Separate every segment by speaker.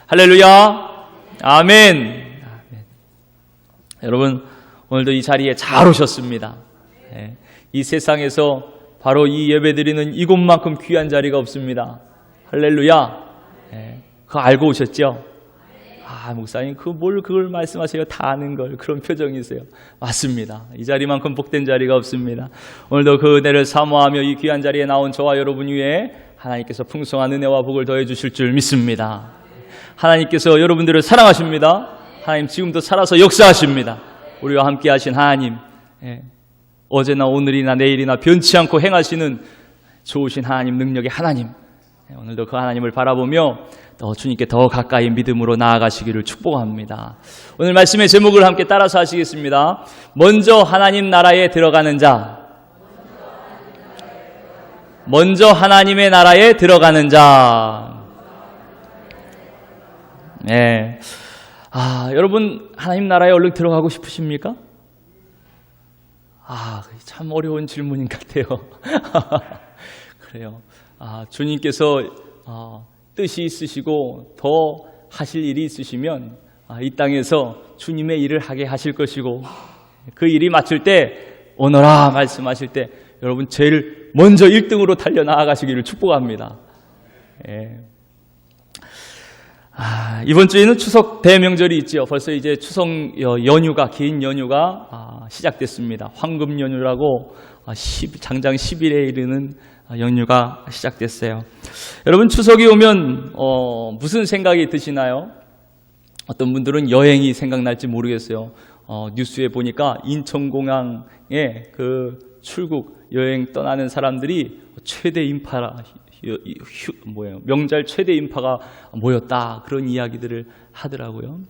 Speaker 1: 할렐루야. 아멘. 여러분, 오늘도 이 자리에 잘 오셨습니다. 이 세상에서 바로 이 예배드리는 이곳만큼 귀한 자리가 없습니다. 할렐루야. 그거 알고 오셨죠? 목사님, 그걸 말씀하세요? 다 아는 걸. 그런 표정이세요. 맞습니다. 이 자리만큼 복된 자리가 없습니다. 오늘도 그 은혜를 사모하며 이 귀한 자리에 나온 저와 여러분 위에 하나님께서 풍성한 은혜와 복을 더해 주실 줄 믿습니다. 하나님께서 여러분들을 사랑하십니다. 하나님 지금도 살아서 역사하십니다. 우리와 함께 하신 하나님, 어제나 오늘이나 내일이나 변치 않고 행하시는 좋으신 하나님, 능력의 하나님, 오늘도 그 하나님을 바라보며 또 주님께 더 가까이 믿음으로 나아가시기를 축복합니다. 오늘 말씀의 제목을 함께 따라서 하시겠습니다. 먼저 하나님 나라에 들어가는 자. 먼저 하나님의 나라에 들어가는 자. 네. 여러분, 하나님 나라에 얼른 들어가고 싶으십니까? 참 어려운 질문인 것 같아요. 그래요. 주님께서 뜻이 있으시고 더 하실 일이 있으시면 이 땅에서 주님의 일을 하게 하실 것이고, 그 일이 마칠 때 오너라 말씀하실 때 여러분 제일 먼저 1등으로 달려나가시기를 축복합니다. 이번 주에는 추석 대명절이 있죠. 벌써 이제 추석 연휴가, 긴 연휴가 시작됐습니다. 황금 연휴라고 장장 10일에 이르는 연휴가 시작됐어요. 여러분, 추석이 오면 무슨 생각이 드시나요? 어떤 분들은 여행이 생각날지 모르겠어요. 뉴스에 보니까 인천공항에 그 출국 여행 떠나는 사람들이 최대 인파라, 명절 최대 인파가 모였다, 그런 이야기들을 하더라고요.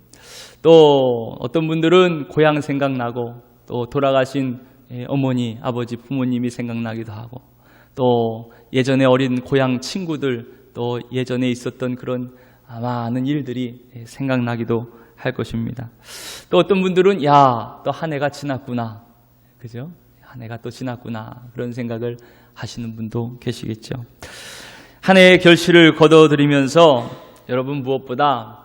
Speaker 1: 또 어떤 분들은 고향 생각나고, 또 돌아가신 어머니, 아버지, 부모님이 생각나기도 하고, 또 예전에 어린 고향 친구들, 또 예전에 있었던 그런 많은 일들이 생각나기도 할 것입니다. 또 어떤 분들은 또 한 해가 지났구나, 그죠? 한 해가 또 지났구나, 그런 생각을 하시는 분도 계시겠죠. 한 해의 결실을 거둬들이면서 여러분, 무엇보다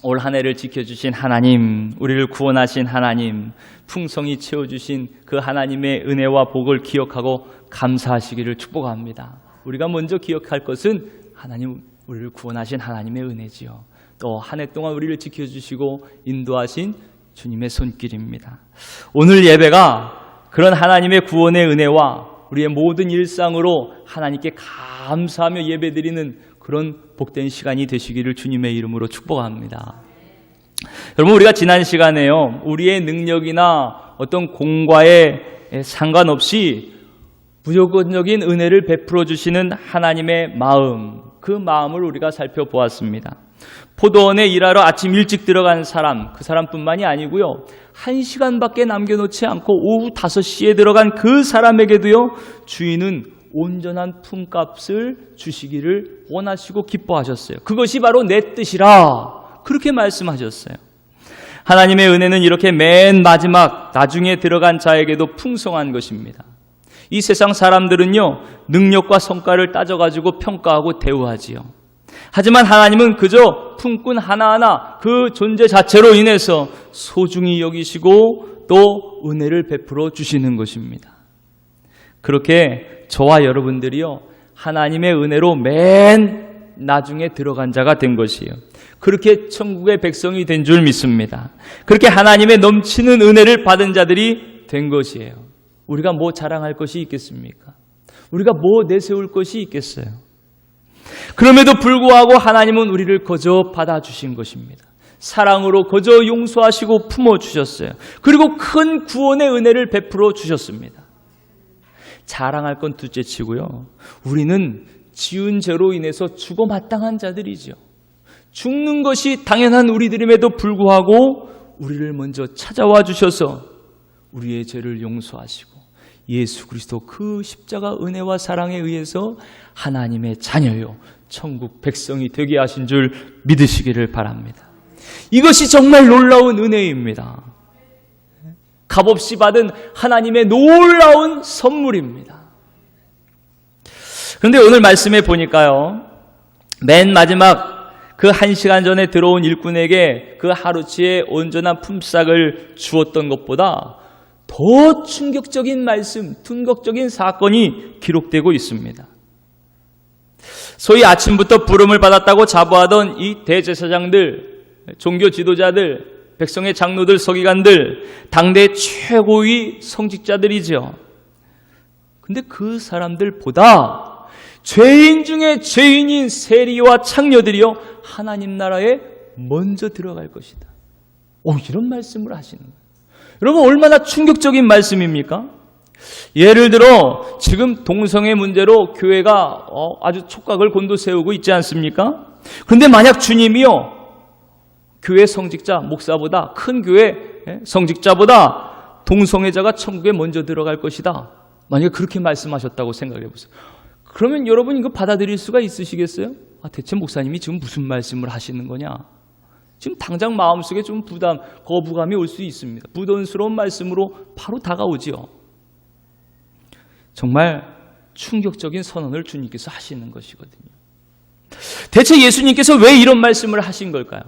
Speaker 1: 올 한 해를 지켜주신 하나님, 우리를 구원하신 하나님, 풍성히 채워주신 그 하나님의 은혜와 복을 기억하고 감사하시기를 축복합니다. 우리가 먼저 기억할 것은 하나님, 우리를 구원하신 하나님의 은혜지요. 또 한 해 동안 우리를 지켜주시고 인도하신 주님의 손길입니다. 오늘 예배가 그런 하나님의 구원의 은혜와 우리의 모든 일상으로 하나님께 감사하며 예배드리는 그런 복된 시간이 되시기를 주님의 이름으로 축복합니다. 여러분, 우리가 지난 시간에요, 우리의 능력이나 어떤 공과에 상관없이 무조건적인 은혜를 베풀어 주시는 하나님의 마음, 그 마음을 우리가 살펴보았습니다. 포도원에 일하러 아침 일찍 들어간 사람, 그 사람뿐만이 아니고요, 1시간밖에 남겨놓지 않고 오후 5시에 들어간 그 사람에게도요, 주인은 온전한 품값을 주시기를 원하시고 기뻐하셨어요. 그것이 바로 내 뜻이라, 그렇게 말씀하셨어요. 하나님의 은혜는 이렇게 맨 마지막 나중에 들어간 자에게도 풍성한 것입니다. 이 세상 사람들은요, 능력과 성과를 따져가지고 평가하고 대우하지요. 하지만 하나님은 그저 품꾼 하나하나 그 존재 자체로 인해서 소중히 여기시고 또 은혜를 베풀어 주시는 것입니다. 그렇게 저와 여러분들이요, 하나님의 은혜로 맨 나중에 들어간 자가 된 것이에요. 그렇게 천국의 백성이 된 줄 믿습니다. 그렇게 하나님의 넘치는 은혜를 받은 자들이 된 것이에요. 우리가 뭐 자랑할 것이 있겠습니까? 우리가 뭐 내세울 것이 있겠어요? 그럼에도 불구하고 하나님은 우리를 거저 받아주신 것입니다. 사랑으로 거저 용서하시고 품어주셨어요. 그리고 큰 구원의 은혜를 베풀어 주셨습니다. 자랑할 건 둘째치고요, 우리는 지은 죄로 인해서 죽어 마땅한 자들이죠. 죽는 것이 당연한 우리들임에도 불구하고 우리를 먼저 찾아와 주셔서 우리의 죄를 용서하시고 예수 그리스도 그 십자가 은혜와 사랑에 의해서 하나님의 자녀요, 천국 백성이 되게 하신 줄 믿으시기를 바랍니다. 이것이 정말 놀라운 은혜입니다. 값없이 받은 하나님의 놀라운 선물입니다. 그런데 오늘 말씀에 보니까요, 맨 마지막 그 1시간 전에 들어온 일꾼에게 그 하루치의 온전한 품삯을 주었던 것보다 더 충격적인 말씀, 충격적인 사건이 기록되고 있습니다. 소위 아침부터 부름을 받았다고 자부하던 이 대제사장들, 종교 지도자들, 백성의 장로들, 서기관들, 당대 최고의 성직자들이죠. 근데 그 사람들보다 죄인 중에 죄인인 세리와 창녀들이요 하나님 나라에 먼저 들어갈 것이다. 이런 말씀을 하시는 거예요. 여러분, 얼마나 충격적인 말씀입니까? 예를 들어 지금 동성애 문제로 교회가 아주 촉각을 곤두세우고 있지 않습니까? 그런데 만약 주님이요 교회 성직자, 목사보다 큰 교회 성직자보다 동성애자가 천국에 먼저 들어갈 것이다, 만약에 그렇게 말씀하셨다고 생각해 보세요. 그러면 여러분 이거 받아들일 수가 있으시겠어요? 대체 목사님이 지금 무슨 말씀을 하시는 거냐? 지금 당장 마음속에 좀 부담, 거부감이 올 수 있습니다. 부담스러운 말씀으로 바로 다가오지요. 정말 충격적인 선언을 주님께서 하시는 것이거든요. 대체 예수님께서 왜 이런 말씀을 하신 걸까요?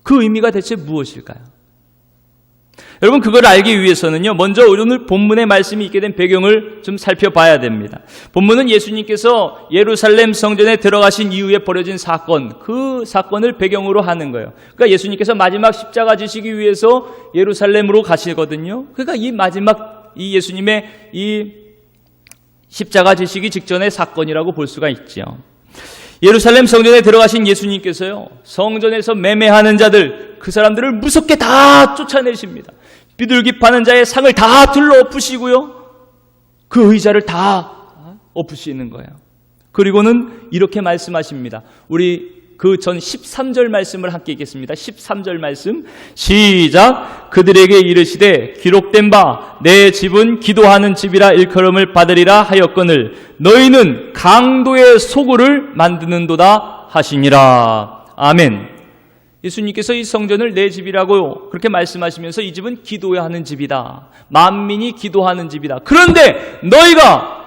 Speaker 1: 그 의미가 대체 무엇일까요? 여러분, 그걸 알기 위해서는요, 먼저 오늘 본문의 말씀이 있게 된 배경을 좀 살펴봐야 됩니다. 본문은 예수님께서 예루살렘 성전에 들어가신 이후에 벌어진 사건, 그 사건을 배경으로 하는 거예요. 그러니까 예수님께서 마지막 십자가 지시기 위해서 예루살렘으로 가시거든요. 그러니까 이 마지막 이 예수님의 이 십자가 지시기 직전의 사건이라고 볼 수가 있죠. 예루살렘 성전에 들어가신 예수님께서요, 성전에서 매매하는 자들, 그 사람들을 무섭게 다 쫓아내십니다. 비둘기 파는 자의 상을 다 들러 엎으시고요, 그 의자를 다 엎으시는 거예요. 그리고는 이렇게 말씀하십니다. 우리 그 전 13절 말씀을 함께 읽겠습니다. 13절 말씀 시작. 그들에게 이르시되 기록된 바 내 집은 기도하는 집이라 일컬음을 받으리라 하였거늘 너희는 강도의 소굴을 만드는도다 하시니라. 아멘. 예수님께서 이 성전을 내 집이라고 그렇게 말씀하시면서 이 집은 기도하는 집이다, 만민이 기도하는 집이다. 그런데 너희가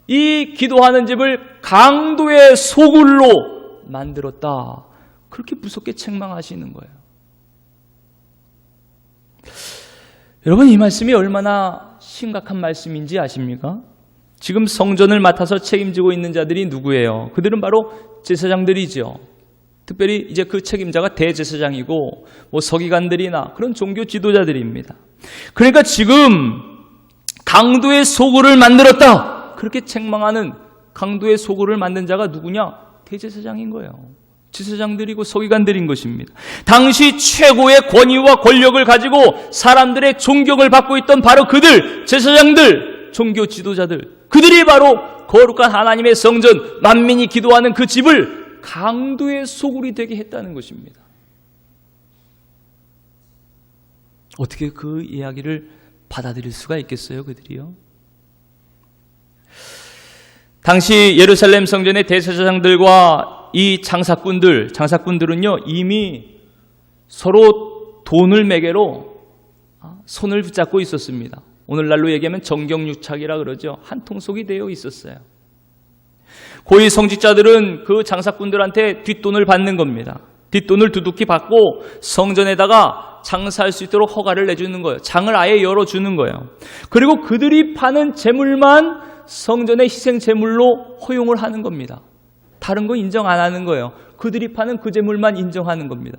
Speaker 1: 이 기도하는 집을 강도의 소굴로 만들었다, 그렇게 무섭게 책망하시는 거예요. 여러분, 이 말씀이 얼마나 심각한 말씀인지 아십니까? 지금 성전을 맡아서 책임지고 있는 자들이 누구예요? 그들은 바로 제사장들이죠. 특별히 이제 그 책임자가 대제사장이고 서기관들이나 그런 종교 지도자들입니다. 그러니까 지금 강도의 소굴을 만들었다, 그렇게 책망하는 강도의 소굴을 만든 자가 누구냐? 대제사장인 거예요. 제사장들이고 서기관들인 것입니다. 당시 최고의 권위와 권력을 가지고 사람들의 존경을 받고 있던 바로 그들, 제사장들, 종교 지도자들, 그들이 바로 거룩한 하나님의 성전, 만민이 기도하는 그 집을 강도의 소굴이 되게 했다는 것입니다. 어떻게 그 이야기를 받아들일 수가 있겠어요, 그들이요? 당시 예루살렘 성전의 대제사장들과 이 장사꾼들은요, 이미 서로 돈을 매개로 손을 붙잡고 있었습니다. 오늘날로 얘기하면 정경유착이라 그러죠. 한통속이 되어 있었어요. 고위 성직자들은 그 장사꾼들한테 뒷돈을 받는 겁니다. 뒷돈을 두둑히 받고 성전에다가 장사할 수 있도록 허가를 내주는 거예요. 장을 아예 열어주는 거예요. 그리고 그들이 파는 재물만 성전의 희생 제물로 허용을 하는 겁니다. 다른 거 인정 안 하는 거예요. 그들이 파는 그 제물만 인정하는 겁니다.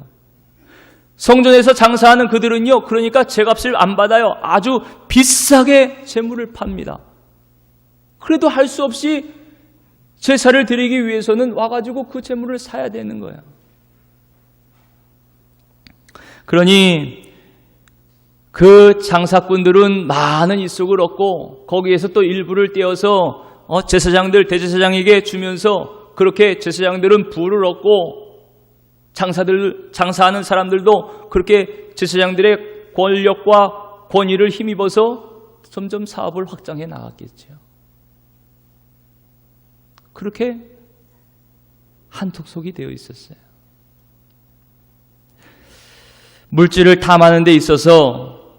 Speaker 1: 성전에서 장사하는 그들은요, 그러니까 제값을 안 받아요. 아주 비싸게 제물을 팝니다. 그래도 할 수 없이 제사를 드리기 위해서는 와가지고 그 제물을 사야 되는 거예요. 그러니 그 장사꾼들은 많은 이속을 얻고 거기에서 또 일부를 떼어서 제사장들, 대제사장에게 주면서 그렇게 제사장들은 부를 얻고 장사하는 사람들도 그렇게 제사장들의 권력과 권위를 힘입어서 점점 사업을 확장해 나갔겠죠. 그렇게 한통속이 되어 있었어요. 물질을 탐하는 데 있어서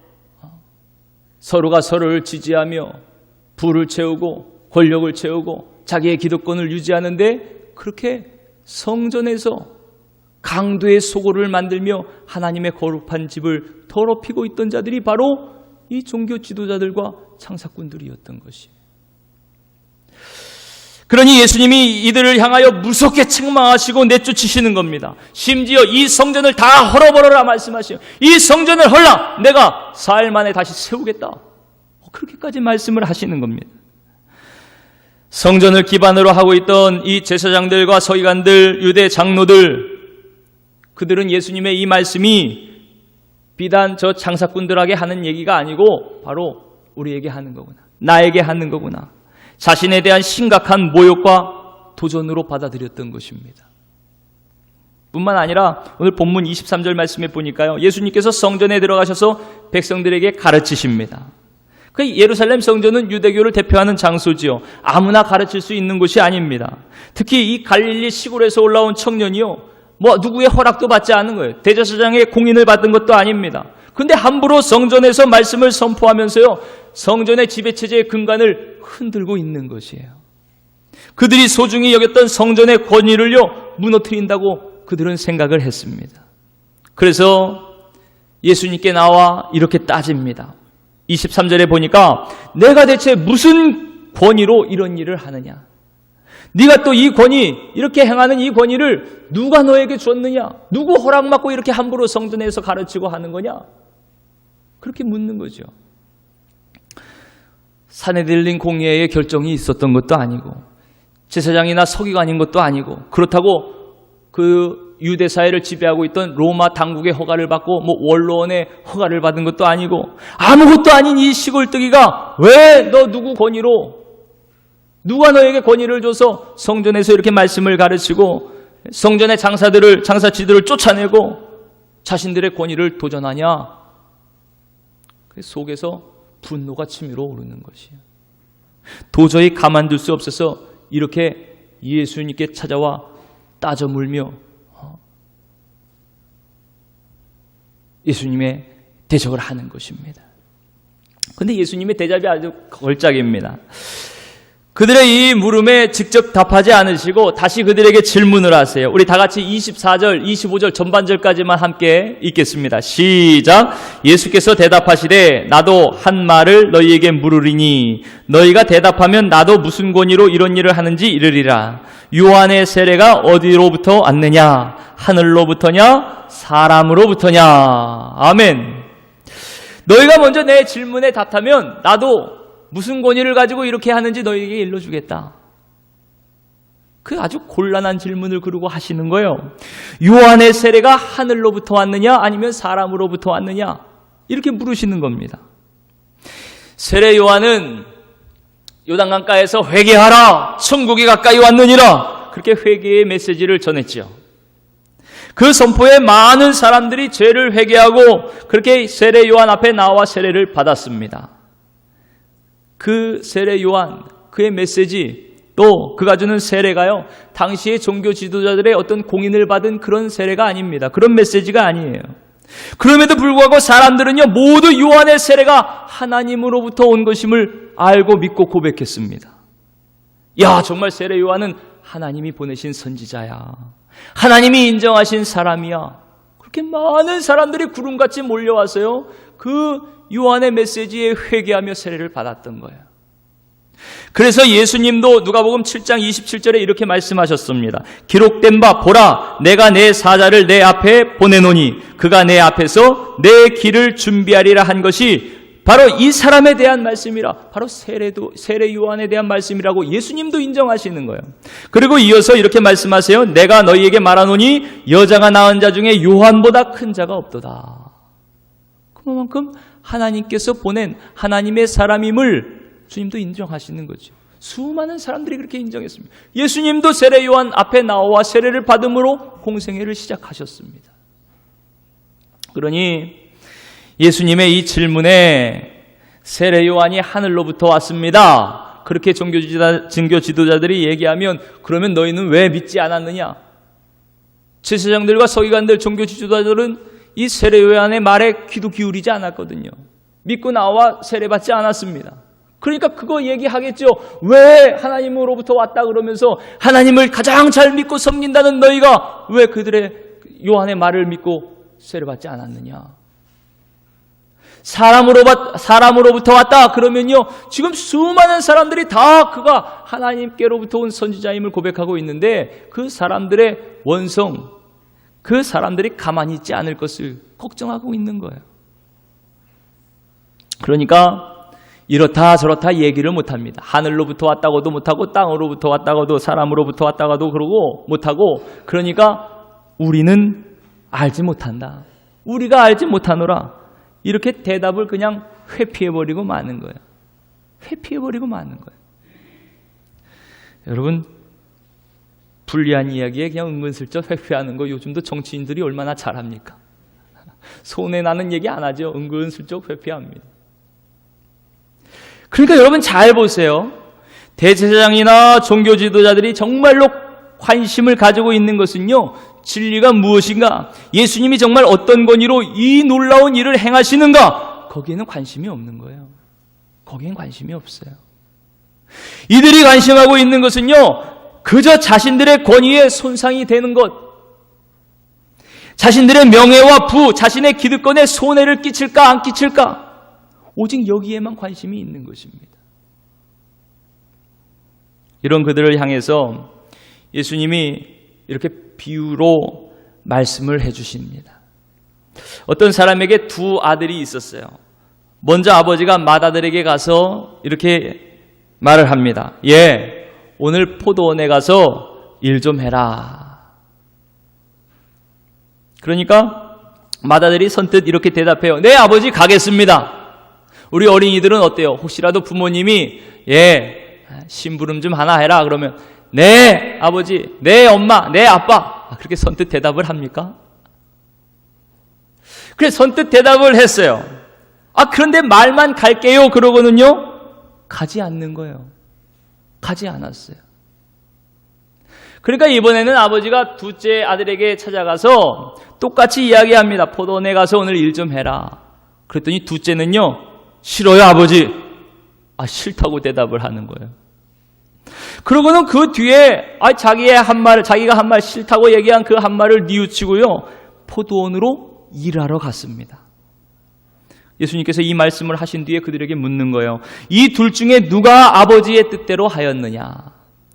Speaker 1: 서로가 서로를 지지하며 부를 채우고 권력을 채우고 자기의 기득권을 유지하는데 그렇게 성전에서 강도의 소고를 만들며 하나님의 거룩한 집을 더럽히고 있던 자들이 바로 이 종교 지도자들과 창사꾼들이었던 것이에요. 그러니 예수님이 이들을 향하여 무섭게 책망하시고 내쫓으시는 겁니다. 심지어 이 성전을 다 헐어버려라 말씀하시요. 이 성전을 헐라 내가 4일 만에 다시 세우겠다. 그렇게까지 말씀을 하시는 겁니다. 성전을 기반으로 하고 있던 이 제사장들과 서기관들, 유대 장로들, 그들은 예수님의 이 말씀이 비단 저 장사꾼들에게 하는 얘기가 아니고 바로 우리에게 하는 거구나. 나에게 하는 거구나. 자신에 대한 심각한 모욕과 도전으로 받아들였던 것입니다. 뿐만 아니라 오늘 본문 23절 말씀에 보니까요. 예수님께서 성전에 들어가셔서 백성들에게 가르치십니다. 그 예루살렘 성전은 유대교를 대표하는 장소지요. 아무나 가르칠 수 있는 곳이 아닙니다. 특히 이 갈릴리 시골에서 올라온 청년이요. 누구의 허락도 받지 않은 거예요. 대제사장의 공인을 받은 것도 아닙니다. 근데 함부로 성전에서 말씀을 선포하면서요. 성전의 지배체제의 근간을 흔들고 있는 것이에요. 그들이 소중히 여겼던 성전의 권위를요. 무너뜨린다고 그들은 생각을 했습니다. 그래서 예수님께 나와 이렇게 따집니다. 23절에 보니까 내가 대체 무슨 권위로 이런 일을 하느냐? 네가 또 이 권위, 이렇게 행하는 이 권위를 누가 너에게 줬느냐? 누구 허락받고 이렇게 함부로 성전에서 가르치고 하는 거냐? 그렇게 묻는 거죠. 산헤드린 공회의 결정이 있었던 것도 아니고 제사장이나 서기관인 것도 아니고 그렇다고 그 유대 사회를 지배하고 있던 로마 당국의 허가를 받고 원로원의 허가를 받은 것도 아니고 아무것도 아닌 이 시골뜨기가 왜 너 누구 권위로 누가 너에게 권위를 줘서 성전에서 이렇게 말씀을 가르치고 성전의 장사치들을 쫓아내고 자신들의 권위를 도전하냐? 그 속에서 분노가 치밀어 오르는 것이에요. 도저히 가만둘 수 없어서 이렇게 예수님께 찾아와 따져 물며 예수님의 대적을 하는 것입니다. 그런데 예수님의 대답이 아주 걸작입니다. 그들의 이 물음에 직접 답하지 않으시고 다시 그들에게 질문을 하세요. 우리 다 같이 24절, 25절 전반절까지만 함께 읽겠습니다. 시작! 예수께서 대답하시되 나도 한 말을 너희에게 물으리니 너희가 대답하면 나도 무슨 권위로 이런 일을 하는지 이르리라. 요한의 세례가 어디로부터 왔느냐? 하늘로부터냐? 사람으로부터냐? 아멘. 너희가 먼저 내 질문에 답하면 나도 무슨 권위를 가지고 이렇게 하는지 너희에게 일러주겠다. 그 아주 곤란한 질문을 그러고 하시는 거예요. 요한의 세례가 하늘로부터 왔느냐 아니면 사람으로부터 왔느냐 이렇게 물으시는 겁니다. 세례 요한은 요단강가에서 회개하라 천국이 가까이 왔느니라 그렇게 회개의 메시지를 전했죠. 그 선포에 많은 사람들이 죄를 회개하고 그렇게 세례 요한 앞에 나와 세례를 받았습니다. 그 세례 요한, 그의 메시지, 또 그가 주는 세례가요, 당시의 종교 지도자들의 어떤 공인을 받은 그런 세례가 아닙니다. 그런 메시지가 아니에요. 그럼에도 불구하고 사람들은요, 모두 요한의 세례가 하나님으로부터 온 것임을 알고 믿고 고백했습니다. 야, 정말 세례 요한은 하나님이 보내신 선지자야. 하나님이 인정하신 사람이야. 그렇게 많은 사람들이 구름같이 몰려와서요, 그 요한의 메시지에 회개하며 세례를 받았던 거예요. 그래서 예수님도 누가복음 7장 27절에 이렇게 말씀하셨습니다. 기록된 바 보라 내가 내 사자를 내 앞에 보내노니 그가 내 앞에서 내 길을 준비하리라 한 것이 바로 이 사람에 대한 말씀이라. 바로 세례 요한에 대한 말씀이라고 예수님도 인정하시는 거예요. 그리고 이어서 이렇게 말씀하세요. 내가 너희에게 말하노니 여자가 낳은 자 중에 요한보다 큰 자가 없도다. 그만큼 하나님께서 보낸 하나님의 사람임을 주님도 인정하시는 거죠. 수많은 사람들이 그렇게 인정했습니다. 예수님도 세례 요한 앞에 나와 세례를 받음으로 공생애를 시작하셨습니다. 그러니 예수님의 이 질문에 세례 요한이 하늘로부터 왔습니다. 그렇게 종교 지도자들이 얘기하면 그러면 너희는 왜 믿지 않았느냐? 제사장들과 서기관들, 종교 지도자들은 이 세례 요한의 말에 귀도 기울이지 않았거든요. 믿고 나와 세례받지 않았습니다. 그러니까 그거 얘기하겠죠. 왜 하나님으로부터 왔다 그러면서 하나님을 가장 잘 믿고 섬긴다는 너희가 왜 그들의 요한의 말을 믿고 세례받지 않았느냐. 사람으로부터 왔다 그러면요, 지금 수많은 사람들이 다 그가 하나님께로부터 온 선지자임을 고백하고 있는데 그 사람들의 원성, 그 사람들이 가만히 있지 않을 것을 걱정하고 있는 거예요. 그러니까 이렇다 저렇다 얘기를 못합니다. 하늘로부터 왔다고도 못하고 땅으로부터 왔다고도 사람으로부터 왔다고도 그러고 못하고, 그러니까 우리는 알지 못한다. 우리가 알지 못하노라. 이렇게 대답을 그냥 회피해버리고 마는 거예요. 회피해버리고 마는 거예요. 여러분, 불리한 이야기에 그냥 은근슬쩍 회피하는 거 요즘도 정치인들이 얼마나 잘합니까? 손해나는 얘기 안 하죠. 은근슬쩍 회피합니다. 그러니까 여러분 잘 보세요. 대제사장이나 종교 지도자들이 정말로 관심을 가지고 있는 것은요, 진리가 무엇인가, 예수님이 정말 어떤 권위로 이 놀라운 일을 행하시는가, 거기에는 관심이 없는 거예요. 거기엔 관심이 없어요. 이들이 관심하고 있는 것은요, 그저 자신들의 권위에 손상이 되는 것, 자신들의 명예와 부, 자신의 기득권에 손해를 끼칠까 안 끼칠까, 오직 여기에만 관심이 있는 것입니다. 이런 그들을 향해서 예수님이 이렇게 비유로 말씀을 해주십니다. 어떤 사람에게 두 아들이 있었어요. 먼저 아버지가 맏아들에게 가서 이렇게 말을 합니다. 예, 오늘 포도원에 가서 일 좀 해라. 그러니까 맏아들이 선뜻 이렇게 대답해요. 네, 아버지 가겠습니다. 우리 어린이들은 어때요? 혹시라도 부모님이 심부름 좀 하나 해라 그러면 네 아버지, 네 엄마, 네 아빠, 그렇게 선뜻 대답을 합니까? 그래 선뜻 대답을 했어요. 그런데 말만 갈게요 그러고는요 가지 않는 거예요. 가지 않았어요. 그러니까 이번에는 아버지가 둘째 아들에게 찾아가서 똑같이 이야기합니다. 포도원에 가서 오늘 일 좀 해라. 그랬더니 둘째는요, 싫어요 아버지. 싫다고 대답을 하는 거예요. 그러고는 그 뒤에 자기가 한 말 싫다고 얘기한 그 한 말을 뉘우치고요, 포도원으로 일하러 갔습니다. 예수님께서 이 말씀을 하신 뒤에 그들에게 묻는 거예요. 이 둘 중에 누가 아버지의 뜻대로 하였느냐?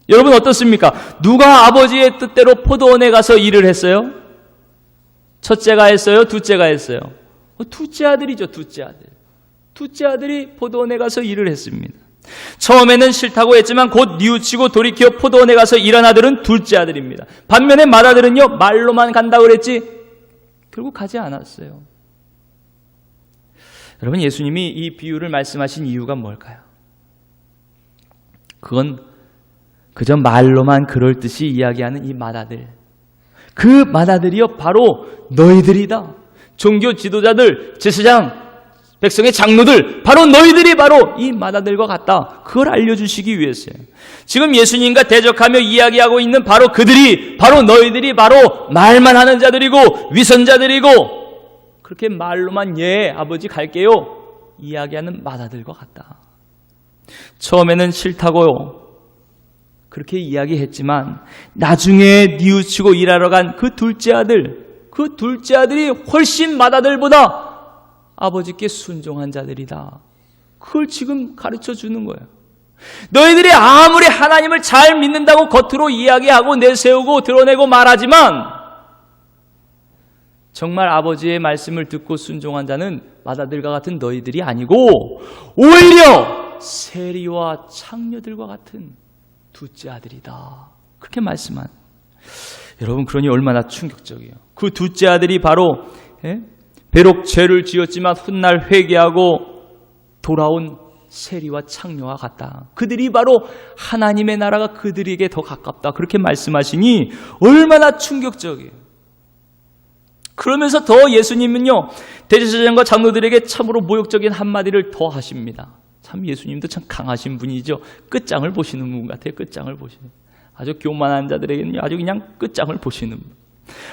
Speaker 1: 여러분 어떻습니까? 누가 아버지의 뜻대로 포도원에 가서 일을 했어요? 첫째가 했어요? 둘째가 했어요? 둘째 아들이죠. 둘째 아들. 둘째 아들이 포도원에 가서 일을 했습니다. 처음에는 싫다고 했지만 곧 뉘우치고 돌이켜 포도원에 가서 일한 아들은 둘째 아들입니다. 반면에 맏아들은요, 말로만 간다고 그랬지 결국 가지 않았어요. 여러분, 예수님이 이 비유를 말씀하신 이유가 뭘까요? 그건 그저 말로만 그럴듯이 이야기하는 이 맏아들, 그 맏아들이요 바로 너희들이다. 종교 지도자들, 제사장, 백성의 장로들, 바로 너희들이 바로 이 맏아들과 같다. 그걸 알려주시기 위해서요. 지금 예수님과 대적하며 이야기하고 있는 바로 그들이, 바로 너희들이 바로 말만 하는 자들이고 위선자들이고 그렇게 말로만 예 아버지 갈게요 이야기하는 맏아들과 같다. 처음에는 싫다고요 그렇게 이야기했지만 나중에 뉘우치고 일하러 간 그 둘째 아들이 훨씬 맏아들보다 아버지께 순종한 자들이다. 그걸 지금 가르쳐 주는 거예요. 너희들이 아무리 하나님을 잘 믿는다고 겉으로 이야기하고 내세우고 드러내고 말하지만 정말 아버지의 말씀을 듣고 순종한 자는 맏아들과 같은 너희들이 아니고 오히려 세리와 창녀들과 같은 둘째 아들이다. 그렇게 말씀한. 여러분, 그러니 얼마나 충격적이에요. 그 둘째 아들이 바로 비록 죄를 지었지만 훗날 회개하고 돌아온 세리와 창녀와 같다. 그들이 바로 하나님의 나라가 그들에게 더 가깝다. 그렇게 말씀하시니 얼마나 충격적이에요. 그러면서 더 예수님은요, 대제사장과 장로들에게 참으로 모욕적인 한마디를 더 하십니다. 참 예수님도 참 강하신 분이죠. 끝장을 보시는 분 같아요. 끝장을 보시는. 아주 교만한 자들에게는 아주 그냥 끝장을 보시는 분.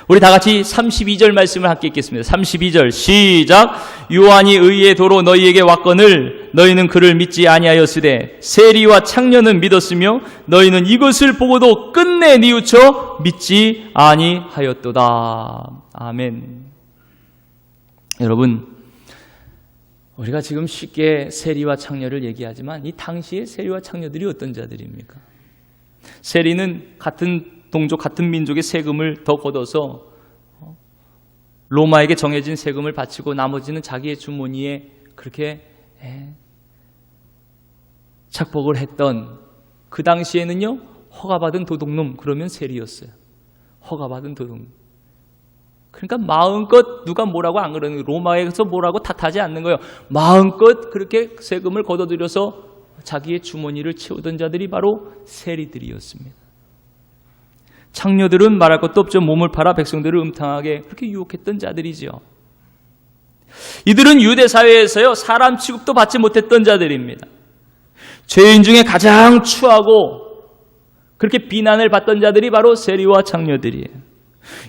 Speaker 1: 우리 다 같이 32절 말씀을 함께 읽겠습니다. 32절 시작. 요한이 의의 도로 너희에게 왔거늘 너희는 그를 믿지 아니하였으되 세리와 창녀는 믿었으며 너희는 이것을 보고도 끝내 뉘우쳐 믿지 아니하였도다. 아멘. 여러분, 우리가 지금 쉽게 세리와 창녀를 얘기하지만 이 당시의 세리와 창녀들이 어떤 자들입니까? 세리는 같은 동족, 같은 민족의 세금을 더 걷어서 로마에게 정해진 세금을 바치고 나머지는 자기의 주머니에 그렇게 착복을 했던, 그 당시에는요, 허가받은 도둑놈 그러면 세리였어요. 허가받은 도둑놈. 그러니까 마음껏 누가 뭐라고 안 그러는 거예요. 로마에서 뭐라고 탓하지 않는 거예요. 마음껏 그렇게 세금을 걷어들여서 자기의 주머니를 채우던 자들이 바로 세리들이었습니다. 창녀들은 말할 것도 없죠. 몸을 팔아 백성들을 음탕하게 그렇게 유혹했던 자들이지요. 이들은 유대 사회에서요, 사람 취급도 받지 못했던 자들입니다. 죄인 중에 가장 추하고 그렇게 비난을 받던 자들이 바로 세리와 창녀들이에요.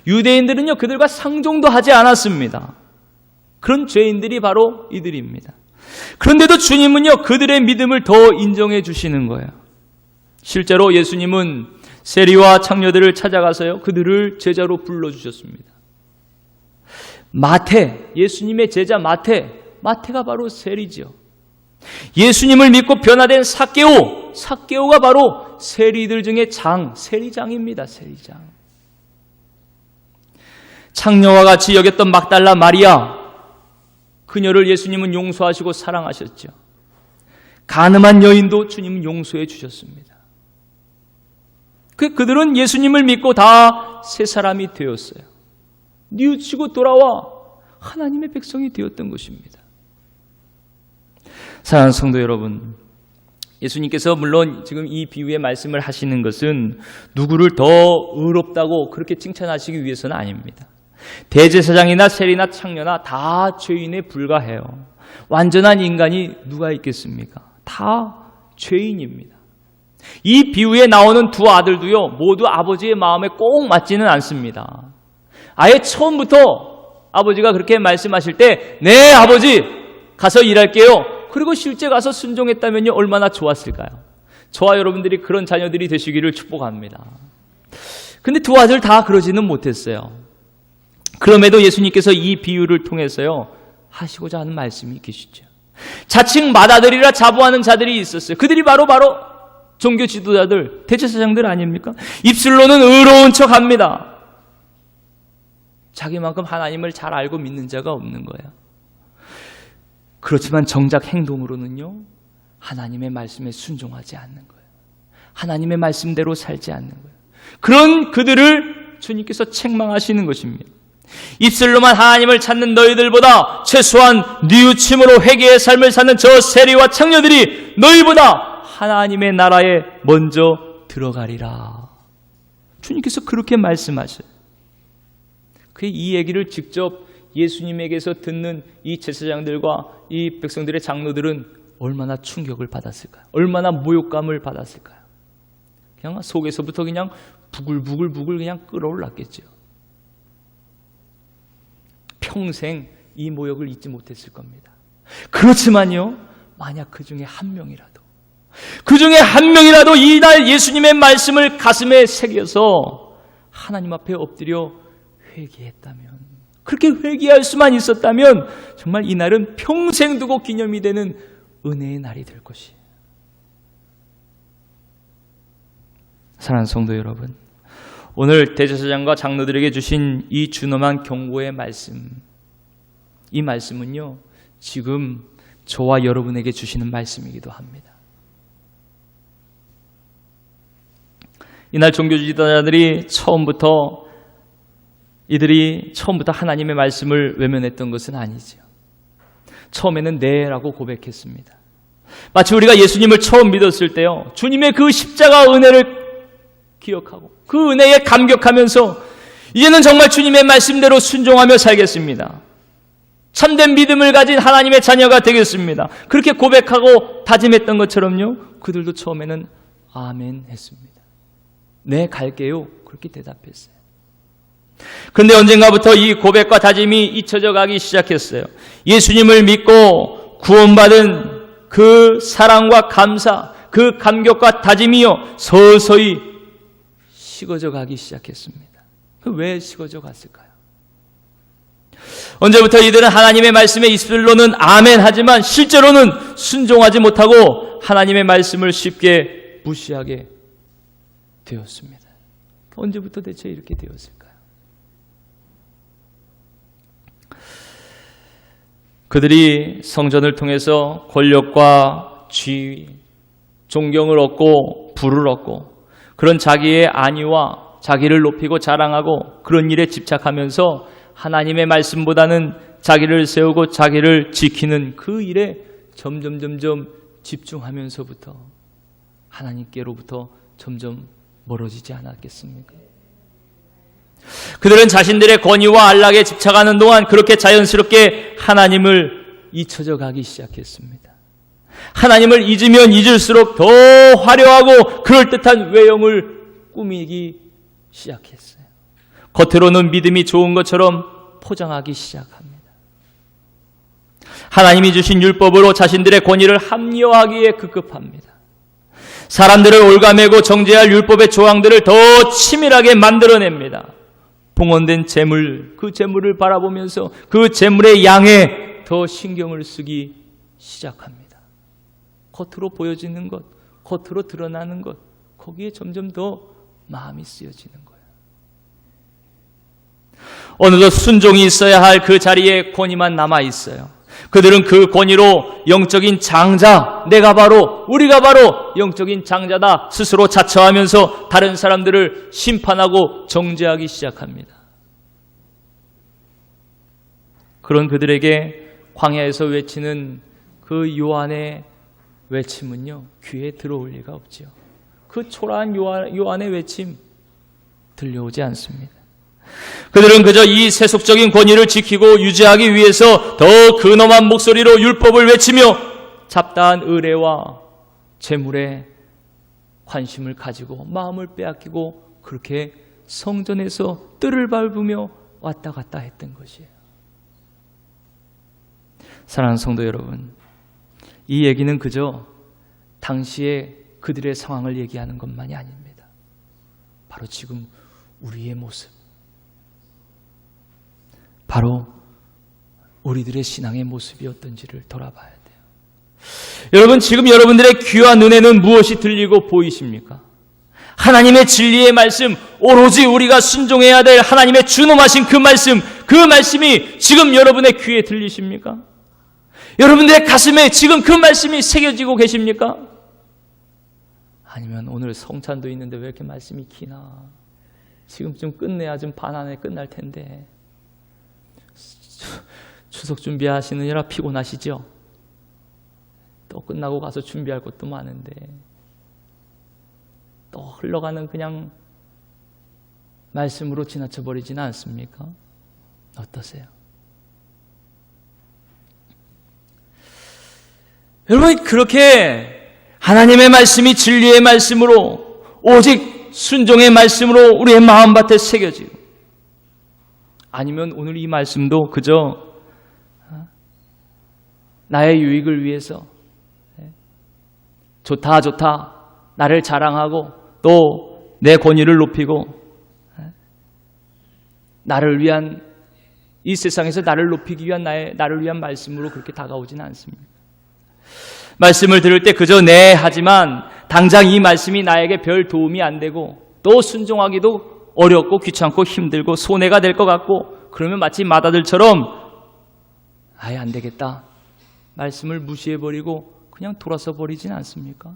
Speaker 1: 유대인들은요, 그들과 상종도 하지 않았습니다. 그런 죄인들이 바로 이들입니다. 그런데도 주님은요, 그들의 믿음을 더 인정해 주시는 거예요. 실제로 예수님은 세리와 창녀들을 찾아가서요, 그들을 제자로 불러주셨습니다. 마태, 예수님의 제자 마태가 바로 세리죠. 예수님을 믿고 변화된 삭개오가 바로 세리들 중에 세리장입니다. 세리장. 창녀와 같이 여겼던 막달라 마리아, 그녀를 예수님은 용서하시고 사랑하셨죠. 간음한 여인도 주님은 용서해 주셨습니다. 그들은 예수님을 믿고 다 새 사람이 되었어요. 뉘우치고 돌아와 하나님의 백성이 되었던 것입니다. 사랑하는 성도 여러분, 예수님께서 물론 지금 이 비유의 말씀을 하시는 것은 누구를 더 의롭다고 그렇게 칭찬하시기 위해서는 아닙니다. 대제사장이나 세리나 창녀나 다 죄인에 불과해요. 완전한 인간이 누가 있겠습니까? 다 죄인입니다. 이 비유에 나오는 두 아들도요, 모두 아버지의 마음에 꼭 맞지는 않습니다. 아예 처음부터 아버지가 그렇게 말씀하실 때, 네 아버지 가서 일할게요, 그리고 실제 가서 순종했다면요, 얼마나 좋았을까요? 저와 여러분들이 그런 자녀들이 되시기를 축복합니다. 근데 두 아들 다 그러지는 못했어요. 그럼에도 예수님께서 이 비유를 통해서요, 하시고자 하는 말씀이 계시죠. 자칭 맏아들이라 자부하는 자들이 있었어요. 그들이 바로 종교 지도자들, 대제사장들 아닙니까? 입술로는 의로운 척합니다. 자기만큼 하나님을 잘 알고 믿는 자가 없는 거예요. 그렇지만 정작 행동으로는요, 하나님의 말씀에 순종하지 않는 거예요. 하나님의 말씀대로 살지 않는 거예요. 그런 그들을 주님께서 책망하시는 것입니다. 입술로만 하나님을 찾는 너희들보다 최소한 뉘우침으로 회개의 삶을 사는 저 세리와 창녀들이 너희보다 하나님의 나라에 먼저 들어가리라. 주님께서 그렇게 말씀하셔요. 이 얘기를 직접 예수님에게서 듣는 이 제사장들과 이 백성들의 장로들은 얼마나 충격을 받았을까요? 얼마나 모욕감을 받았을까요? 그냥 속에서부터 그냥 부글부글 그냥 끓어올랐겠죠. 평생 이 모욕을 잊지 못했을 겁니다. 그렇지만요, 만약 그 중에 한 명이라도 이날 예수님의 말씀을 가슴에 새겨서 하나님 앞에 엎드려 회개했다면, 그렇게 회개할 수만 있었다면 정말 이날은 평생 두고 기념이 되는 은혜의 날이 될 것이에요. 사랑하는 성도 여러분, 오늘 대제사장과 장로들에게 주신 이 준엄한 경고의 말씀, 이 말씀은요, 지금 저와 여러분에게 주시는 말씀이기도 합니다. 이날 종교 지도자들이 이들이 처음부터 하나님의 말씀을 외면했던 것은 아니죠. 처음에는 네라고 고백했습니다. 마치 우리가 예수님을 처음 믿었을 때요, 주님의 그 십자가 은혜를 기억하고 그 은혜에 감격하면서 이제는 정말 주님의 말씀대로 순종하며 살겠습니다. 참된 믿음을 가진 하나님의 자녀가 되겠습니다. 그렇게 고백하고 다짐했던 것처럼요, 그들도 처음에는 아멘 했습니다. 네, 갈게요. 그렇게 대답했어요. 그런데 언젠가부터 이 고백과 다짐이 잊혀져 가기 시작했어요. 예수님을 믿고 구원받은 그 사랑과 감사, 그 감격과 다짐이요 서서히 식어져 가기 시작했습니다. 왜 식어져 갔을까요? 언제부터 이들은 하나님의 말씀에 입술로는 아멘 하지만 실제로는 순종하지 못하고 하나님의 말씀을 쉽게 무시하게 되었습니다. 언제부터 대체 이렇게 되었을까요? 그들이 성전을 통해서 권력과 지위, 존경을 얻고 부를 얻고 그런 자기의 안위와 자기를 높이고 자랑하고 그런 일에 집착하면서 하나님의 말씀보다는 자기를 세우고 자기를 지키는 그 일에 점점 집중하면서부터 하나님께로부터 점점 멀어지지 않았겠습니까? 그들은 자신들의 권위와 안락에 집착하는 동안 그렇게 자연스럽게 하나님을 잊혀져 가기 시작했습니다. 하나님을 잊으면 잊을수록 더 화려하고 그럴듯한 외형을 꾸미기 시작했어요. 겉으로는 믿음이 좋은 것처럼 포장하기 시작합니다. 하나님이 주신 율법으로 자신들의 권위를 합리화하기에 급급합니다. 사람들을 올가매고 정죄할 율법의 조항들을 더 치밀하게 만들어냅니다. 봉헌된 재물, 그 재물을 바라보면서 그 재물의 양에 더 신경을 쓰기 시작합니다. 겉으로 보여지는 것, 겉으로 드러나는 것, 거기에 점점 더 마음이 쓰여지는 거예요. 어느덧 순종이 있어야 할 그 자리에 권위만 남아 있어요. 그들은 그 권위로 영적인 장자, 우리가 바로 영적인 장자다 스스로 자처하면서 다른 사람들을 심판하고 정죄하기 시작합니다. 그런 그들에게 광야에서 외치는 그 요한의 외침은요, 귀에 들어올 리가 없죠. 그 초라한 요한의 외침 들려오지 않습니다. 그들은 그저 이 세속적인 권위를 지키고 유지하기 위해서 더 근엄한 목소리로 율법을 외치며 잡다한 의례와 재물에 관심을 가지고 마음을 빼앗기고 그렇게 성전에서 뜰을 밟으며 왔다 갔다 했던 것이에요. 사랑하는 성도 여러분, 이 얘기는 그저 당시에 그들의 상황을 얘기하는 것만이 아닙니다. 바로 지금 우리의 모습, 바로 우리들의 신앙의 모습이 어떤지를 돌아봐야 돼요. 여러분, 지금 여러분들의 귀와 눈에는 무엇이 들리고 보이십니까? 하나님의 진리의 말씀, 오로지 우리가 순종해야 될 하나님의 준엄하신 그 말씀이 지금 여러분의 귀에 들리십니까? 여러분들의 가슴에 지금 그 말씀이 새겨지고 계십니까? 아니면 오늘 성찬도 있는데 왜 이렇게 말씀이 기나? 지금 좀 끝내야 좀 반 안에 끝날 텐데. 추석 준비하시느라 피곤하시죠? 또 끝나고 가서 준비할 것도 많은데 또 흘러가는 그냥 말씀으로 지나쳐 버리지는 않습니까? 어떠세요? 여러분, 그렇게 하나님의 말씀이 진리의 말씀으로 오직 순종의 말씀으로 우리의 마음밭에 새겨지고, 아니면 오늘 이 말씀도 그저 나의 유익을 위해서 좋다 나를 자랑하고 또 내 권위를 높이고 나를 위한, 이 세상에서 나를 높이기 위한 나를 위한 말씀으로 그렇게 다가오지는 않습니다. 말씀을 들을 때 그저 네 하지만 당장 이 말씀이 나에게 별 도움이 안 되고 또 순종하기도 어렵고 귀찮고 힘들고 손해가 될 것 같고, 그러면 마치 마다들처럼 아예 안 되겠다, 말씀을 무시해버리고 그냥 돌아서 버리진 않습니까?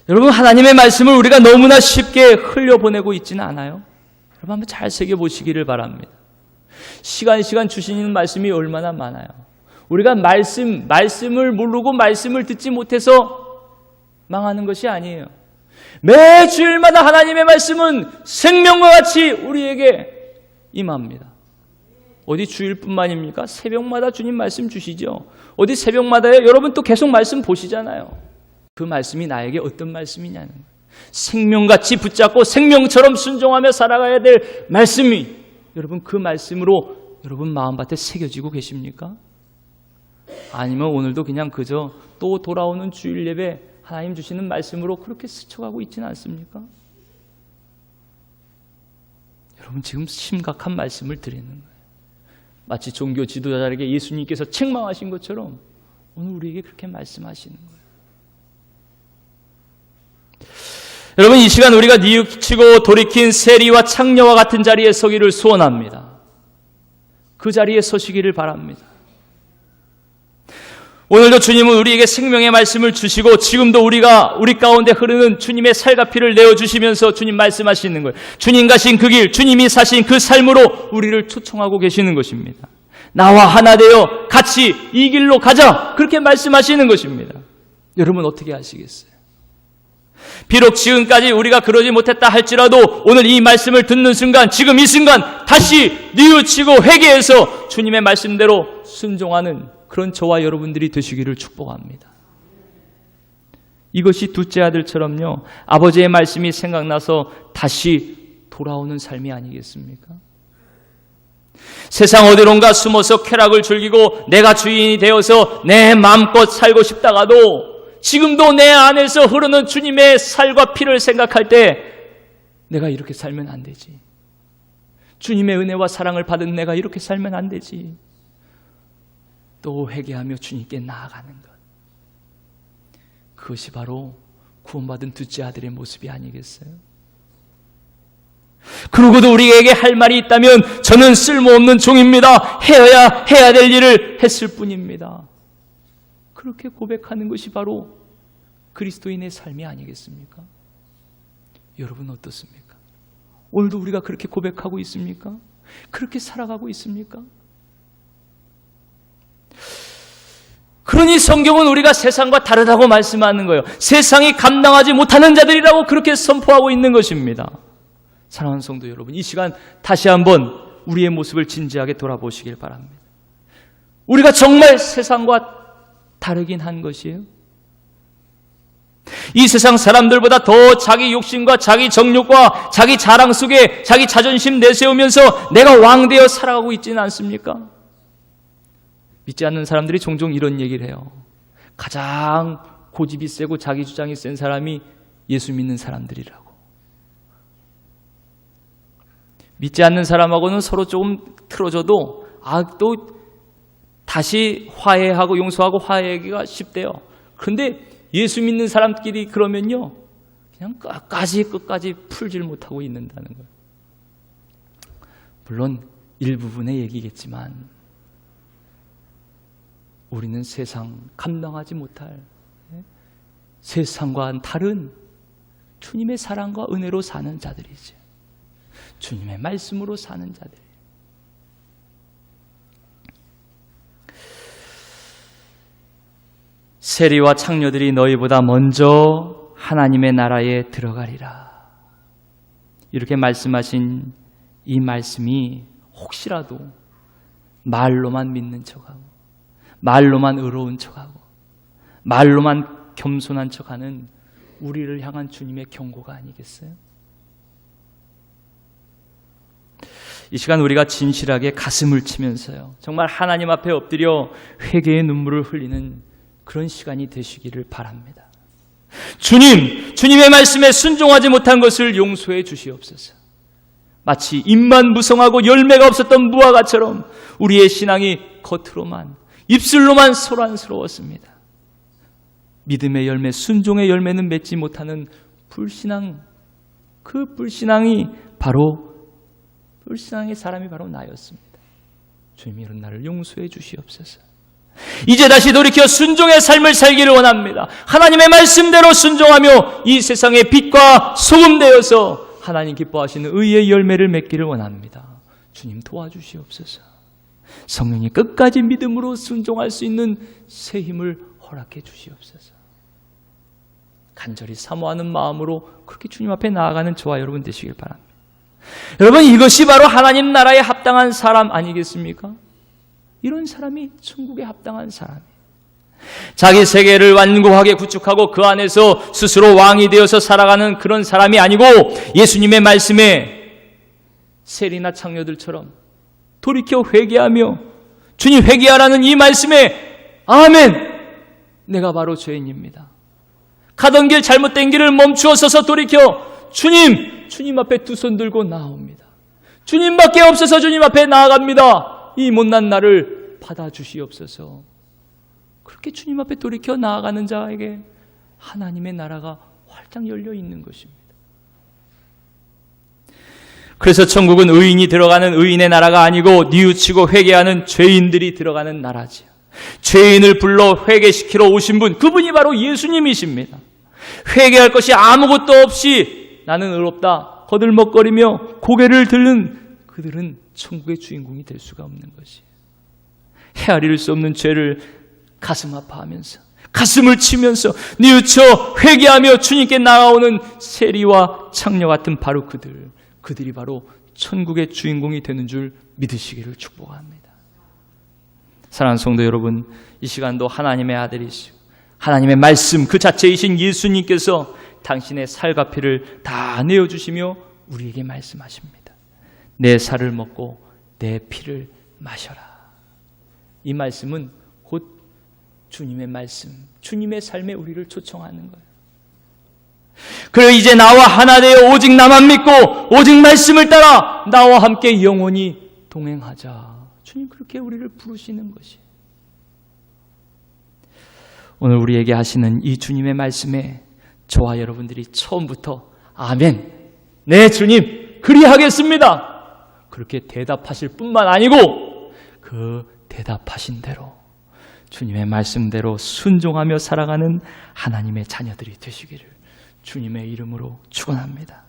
Speaker 1: 여러분, 하나님의 말씀을 우리가 너무나 쉽게 흘려보내고 있지는 않아요? 여러분, 한번 잘 새겨보시기를 바랍니다. 시간 주시는 말씀이 얼마나 많아요. 우리가 말씀을 모르고 말씀을 듣지 못해서 망하는 것이 아니에요. 매 주일마다 하나님의 말씀은 생명과 같이 우리에게 임합니다. 어디 주일뿐만입니까? 새벽마다 주님 말씀 주시죠. 어디 새벽마다요? 여러분 또 계속 말씀 보시잖아요. 그 말씀이 나에게 어떤 말씀이냐는 거예요. 생명같이 붙잡고 생명처럼 순종하며 살아가야 될 말씀이 여러분 그 말씀으로 여러분 마음밭에 새겨지고 계십니까? 아니면 오늘도 그냥 그저 또 돌아오는 주일 예배 하나님 주시는 말씀으로 그렇게 스쳐가고 있지는 않습니까? 여러분 지금 심각한 말씀을 드리는 거예요. 마치 종교 지도자에게 예수님께서 책망하신 것처럼 오늘 우리에게 그렇게 말씀하시는 거예요. 여러분 이 시간 우리가 뉘우치고 돌이킨 세리와 창녀와 같은 자리에 서기를 소원합니다. 그 자리에 서시기를 바랍니다. 오늘도 주님은 우리에게 생명의 말씀을 주시고 지금도 우리 가운데 흐르는 주님의 살과 피를 내어주시면서 주님 말씀하시는 거예요. 주님 가신 그 길, 주님이 사신 그 삶으로 우리를 초청하고 계시는 것입니다. 나와 하나 되어 같이 이 길로 가자 그렇게 말씀하시는 것입니다. 여러분 어떻게 하시겠어요? 비록 지금까지 우리가 그러지 못했다 할지라도 오늘 이 말씀을 듣는 순간 지금 이 순간 다시 뉘우치고 회개해서 주님의 말씀대로 순종하는 그런 저와 여러분들이 되시기를 축복합니다. 이것이 둘째 아들처럼요. 아버지의 말씀이 생각나서 다시 돌아오는 삶이 아니겠습니까? 세상 어디론가 숨어서 쾌락을 즐기고 내가 주인이 되어서 내 마음껏 살고 싶다가도 지금도 내 안에서 흐르는 주님의 살과 피를 생각할 때 내가 이렇게 살면 안 되지. 주님의 은혜와 사랑을 받은 내가 이렇게 살면 안 되지. 또 회개하며 주님께 나아가는 것. 그것이 바로 구원받은 둘째 아들의 모습이 아니겠어요? 그러고도 우리에게 할 말이 있다면 저는 쓸모없는 종입니다. 해야 될 일을 했을 뿐입니다. 그렇게 고백하는 것이 바로 그리스도인의 삶이 아니겠습니까? 여러분 어떻습니까? 오늘도 우리가 그렇게 고백하고 있습니까? 그렇게 살아가고 있습니까? 그러니 성경은 우리가 세상과 다르다고 말씀하는 거예요. 세상이 감당하지 못하는 자들이라고 그렇게 선포하고 있는 것입니다. 사랑하는 성도 여러분, 이 시간 다시 한번 우리의 모습을 진지하게 돌아보시길 바랍니다. 우리가 정말 세상과 다르긴 한 것이에요. 이 세상 사람들보다 더 자기 욕심과 자기 정욕과 자기 자랑 속에 자기 자존심 내세우면서 내가 왕되어 살아가고 있지는 않습니까? 믿지 않는 사람들이 종종 이런 얘기를 해요. 가장 고집이 세고 자기 주장이 센 사람이 예수 믿는 사람들이라고. 믿지 않는 사람하고는 서로 조금 틀어져도 또 다시 화해하고 용서하고 화해하기가 쉽대요. 그런데 예수 믿는 사람끼리 그러면요 그냥 끝까지 풀질 못하고 있는다는 거예요. 물론 일부분의 얘기겠지만 우리는 세상 감당하지 못할 세상과는 다른 주님의 사랑과 은혜로 사는 자들이지. 주님의 말씀으로 사는 자들. 세리와 창녀들이 너희보다 먼저 하나님의 나라에 들어가리라. 이렇게 말씀하신 이 말씀이 혹시라도 말로만 믿는 척하고 말로만 의로운 척하고 말로만 겸손한 척하는 우리를 향한 주님의 경고가 아니겠어요? 이 시간 우리가 진실하게 가슴을 치면서요 정말 하나님 앞에 엎드려 회개의 눈물을 흘리는 그런 시간이 되시기를 바랍니다. 주님의 말씀에 순종하지 못한 것을 용서해 주시옵소서. 마치 잎만 무성하고 열매가 없었던 무화과처럼 우리의 신앙이 겉으로만 입술로만 소란스러웠습니다. 믿음의 열매, 순종의 열매는 맺지 못하는 불신앙, 그 불신앙의 사람이 바로 나였습니다. 주님 이런 나를 용서해 주시옵소서. 이제 다시 돌이켜 순종의 삶을 살기를 원합니다. 하나님의 말씀대로 순종하며 이 세상의 빛과 소금 되어서 하나님 기뻐하시는 의의 열매를 맺기를 원합니다. 주님 도와주시옵소서. 성령이 끝까지 믿음으로 순종할 수 있는 새 힘을 허락해 주시옵소서. 간절히 사모하는 마음으로 그렇게 주님 앞에 나아가는 저와 여러분 되시길 바랍니다. 여러분 이것이 바로 하나님 나라에 합당한 사람 아니겠습니까? 이런 사람이 천국에 합당한 사람이에요. 자기 세계를 완고하게 구축하고 그 안에서 스스로 왕이 되어서 살아가는 그런 사람이 아니고 예수님의 말씀에 세리나 창녀들처럼 돌이켜 회개하며 주님 회개하라는 이 말씀에 아멘! 내가 바로 죄인입니다. 가던 길 잘못된 길을 멈추어 서서 돌이켜 주님 앞에 두 손 들고 나옵니다. 주님밖에 없어서 주님 앞에 나아갑니다. 이 못난 나를 받아주시옵소서. 그렇게 주님 앞에 돌이켜 나아가는 자에게 하나님의 나라가 활짝 열려 있는 것입니다. 그래서 천국은 의인이 들어가는 의인의 나라가 아니고 뉘우치고 회개하는 죄인들이 들어가는 나라지요. 죄인을 불러 회개시키러 오신 분, 그분이 바로 예수님이십니다. 회개할 것이 아무것도 없이 나는 의롭다 거들먹거리며 고개를 들는 그들은 천국의 주인공이 될 수가 없는 것이에요. 헤아릴 수 없는 죄를 가슴 아파하면서 가슴을 치면서 뉘우쳐 회개하며 주님께 나아오는 세리와 창녀 같은 바로 그들이 바로 천국의 주인공이 되는 줄 믿으시기를 축복합니다. 사랑하는 성도 여러분, 이 시간도 하나님의 아들이시고 하나님의 말씀 그 자체이신 예수님께서 당신의 살과 피를 다 내어주시며 우리에게 말씀하십니다. 내 살을 먹고 내 피를 마셔라. 이 말씀은 곧 주님의 말씀, 주님의 삶에 우리를 초청하는 거예요. 그래 이제 나와 하나 되어 오직 나만 믿고 오직 말씀을 따라 나와 함께 영원히 동행하자. 주님 그렇게 우리를 부르시는 것이에요. 오늘 우리에게 하시는 이 주님의 말씀에 저와 여러분들이 처음부터 아멘, 네 주님 그리하겠습니다 그렇게 대답하실 뿐만 아니고 그 대답하신 대로 주님의 말씀대로 순종하며 살아가는 하나님의 자녀들이 되시기를 주님의 이름으로 축원합니다.